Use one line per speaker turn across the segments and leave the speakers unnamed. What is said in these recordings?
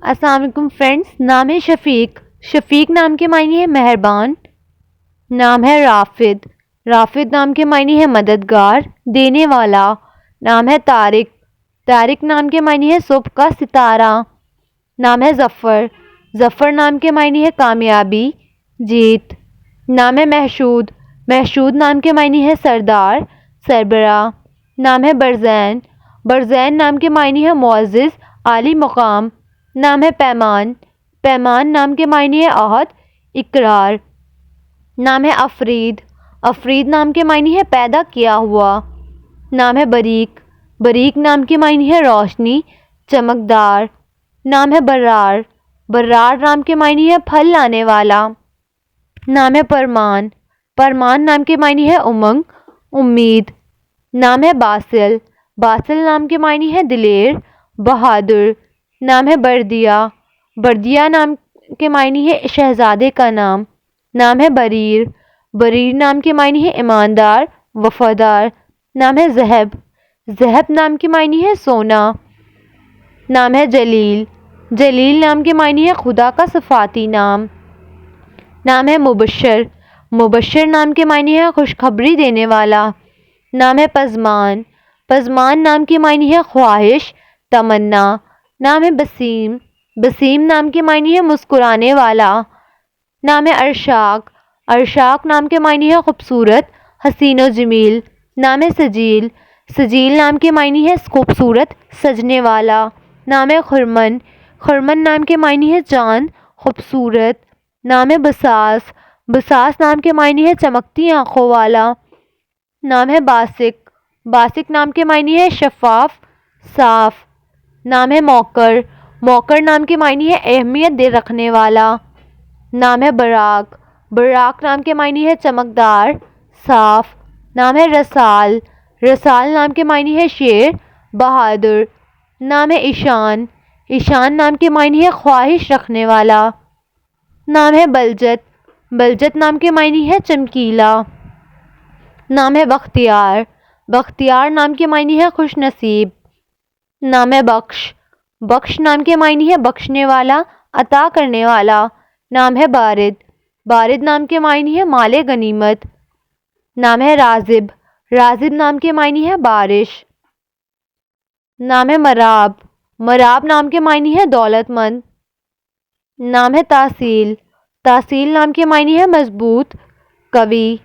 السلام علیکم فرینڈس. نام ہے شفیق. شفیق نام کے معنی ہے مہربان. نام ہے رافد. رافد نام کے معنی ہے مددگار، دینے والا. نام ہے طارق. طارق نام کے معنی ہے صبح کا ستارہ. نام ہے ظفر. ظفر نام کے معنی ہے کامیابی، جیت. نام ہے محشود. محشود نام کے معنی ہے سردار، سربراہ. نام ہے برزین. برزین نام کے معنی ہے معزز، عالی مقام. نام ہے پیمان. پیمان نام کے معنی ہے عہد، اقرار. نام ہے افرید. افرید نام کے معنی ہے پیدا کیا ہوا. نام ہے بریک. بریک نام کے معنی ہے روشنی، چمکدار. نام ہے برار. برار نام کے معنی ہے پھل لانے والا. نام ہے پرمان. پرمان نام کے معنی ہے امنگ، امید. نام ہے باسل. باسل نام کے معنی ہے دلیر، بہادر. نام ہے بردیا. بردیا نام کے معنی ہے شہزادے کا نام. نام ہے بریر. بریر نام کے معنی ہے ایماندار، وفادار. نام ہے ذہب. ذہب نام کے معنی ہے سونا. نام ہے جلیل. جلیل نام کے معنی ہے خدا کا صفاتی نام. نام ہے مبشر. مبشر نام کے معنی ہے خوشخبری دینے والا. نام ہے پزمان. پزمان نام کے معنی ہے خواہش، تمنا. نام ہے بسیم. بسیم نام کے معنی ہے مسکرانے والا. نام ہے ارشاق. ارشاق نام کے معنی ہے خوبصورت، حسین و جمیل. نام ہے سجیل. سجیل نام کے معنی ہے خوبصورت، سجنے والا. نام ہے خرمن. خرمن نام کے معنی ہے چاند، خوبصورت. نام ہے بساس. بساس نام کے معنی ہے چمکتی آنکھوں والا. نام ہے باسق. باسق نام کے معنی ہے شفاف، صاف. نام ہے موقر. موقر نام کے معنی ہے اہمیت دے رکھنے والا. نام ہے براق. براق نام کے معنی ہے چمکدار، صاف. نام ہے رسال. رسال نام کے معنی ہے شیر، بہادر. نام ہے ایشان. ایشان نام کے معنی ہے خواہش رکھنے والا. نام ہے بلجت. بلجت نام کے معنی ہے چمکیلا. نام ہے بختیار. بختیار نام کے معنی ہے خوش نصیب. نام ہے بخش. بخش نام کے معنی ہے بخشنے والا، عطا کرنے والا. نام ہے بارد. بارد نام کے معنی ہے مال غنیمت. نام ہے رازب. رازب نام کے معنی ہے بارش. نام ہے مراب. مراب نام کے معنی ہے دولت مند. نام ہے تحصیل. تحصیل نام کے معنی ہے مضبوط، قوی.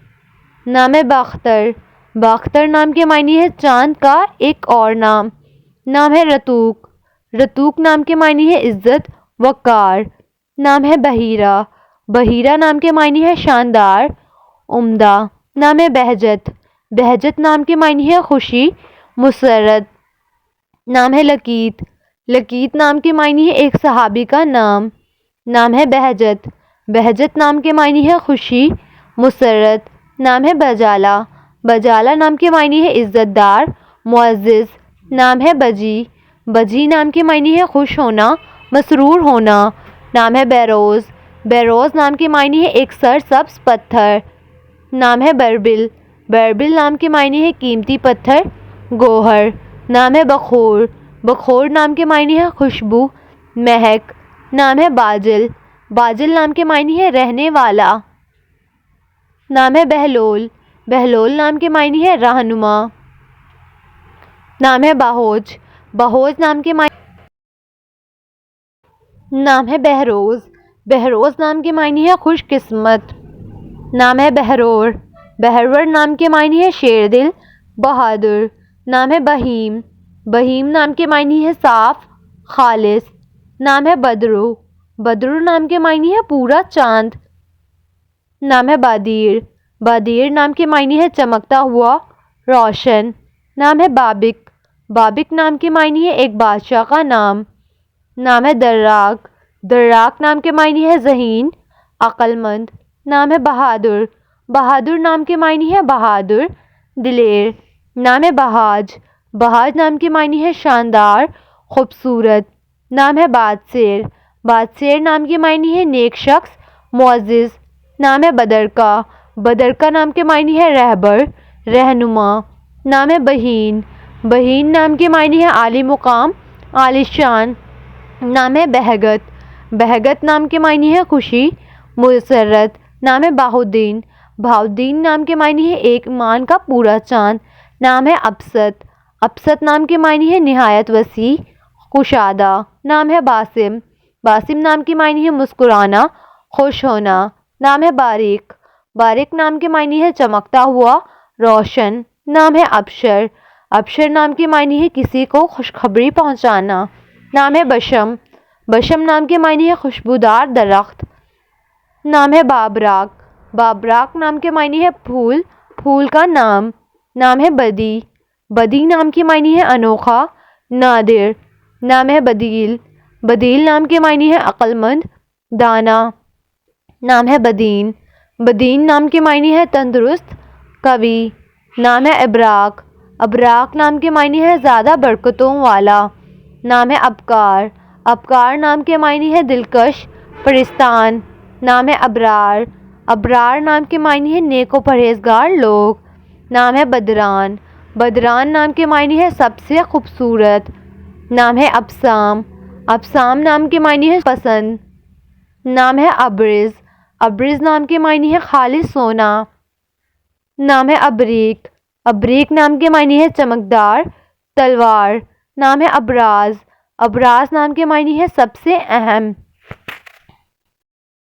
نام ہے باختر. باختر نام کے معنی ہے چاند کا ایک اور نام. نام ہے رتوق. رتوق نام کے معنی ہے عزت، وقار. نام ہے بحیرہ. بحیرہ نام کے معنی ہے شاندار، عمدہ. نام ہے بہجت. بہجت نام کے معنی ہے خوشی، مسرت. نام ہے لقیت. لقیت نام کے معنی ہے ایک صحابی کا نام. نام ہے بہجت. بہجت نام کے معنی ہے خوشی، مسرت. نام ہے بجالہ. بجالہ نام کے معنی ہے عزت دار، معزز. نام ہے بجی. بجی نام کے معنی ہے خوش ہونا، مسرور ہونا. نام ہے بیروز. بیروز نام کے معنی ہے ایک سرسبز پتھر. نام ہے بربل. بربل نام کے معنی ہے قیمتی پتھر، گوہر. نام ہے بخور. بخور نام کے معنی ہے خوشبو، مہک. نام ہے باجل. باجل نام کے معنی ہے رہنے والا. نام ہے بہلول. بہلول نام کے معنی ہے رہنما. نام ہے بہوج. بہوج نام کے معنی. نام ہے بہروز. بہروز نام کے معنی ہے خوش قسمت. نام ہے بہرور. بہرور نام کے معنی ہے شیر دل، بہادر. نام ہے بہیم. بہیم نام کے معنی ہے صاف، خالص. نام ہے بدرو. بدرو نام کے معنی ہے پورا چاند. نام ہے بادیر. بادیر نام کے معنی ہے چمکتا ہوا، روشن. نام ہے بابک. بابک نام کے معنی ہے ایک بادشاہ کا نام. نام ہے دراق. دراق نام کے معنی ہے ذہین، عقل مند. نام ہے بہادر. بہادر نام کے معنی ہے بہادر، دلیر. نام ہے بہاج. بہاج نام کے معنی ہے شاندار، خوبصورت. نام ہے بادسیر. بادسیر نام کے معنی ہے نیک شخص، معزز. نام ہے بدرکا. بدرکا نام کے معنی ہے رہبر، رہنما. نام ہے بہین. بہین نام کے معنی ہے عالی مقام، عالی شان. نام ہے بہگت، بہگت نام کے معنی ہے خوشی۔ مسرت، نام ہے بہاؤدین، بہاؤدین نام کے معنی ہے ایک مان کا پورا چاند۔ نام ہے ابسط، ابسط نام کے معنی ہے نہایت وسیع، کشادہ۔ نام ہے باسم، باسم نام کے معنی ہے مسکرانا، خوش ہونا۔ نام ہے باریک، باریک نام کے معنی ہے چمکتا ہوا، روشن۔ نام ہے ابشر، ابشر نام کے معنی ہے کسی کو خوشخبری پہنچانا۔ نام ہے بشم، بشم نام کے معنی ہے خوشبودار درخت۔ نام ہے بابراک، بابراک نام کے معنی ہے پھول، پھول کا نام۔ نام ہے بدی، بدی نام کے معنی ہے انوکھا، نادر۔ نام ہے بدیل، بدیل نام کے معنی ہے عقل مند، دانا۔ نام ہے بدین، بدین نام کے معنی ہے تندرست، قوی۔ نام ہے ابراک، ابراک نام کے معنی ہے زیادہ برکتوں والا۔ نام ہے ابکار، ابکار نام کے معنی ہے دلکش، پرستان۔ نام ہے ابرار، ابرار نام کے معنی ہے نیک و پرہیزگار لوگ۔ نام ہے بدران، بدران نام کے معنی ہے سب سے خوبصورت۔ نام ہے ابسام، ابسام نام کے معنی ہے پسند۔ نام ہے ابرز، ابرز نام کے معنی ہے خالص سونا۔ نام ہے ابریک، ابریک نام کے معنی ہے چمکدار، تلوار۔ نام ہے ابراز، ابراز نام کے معنی ہے سب سے اہم۔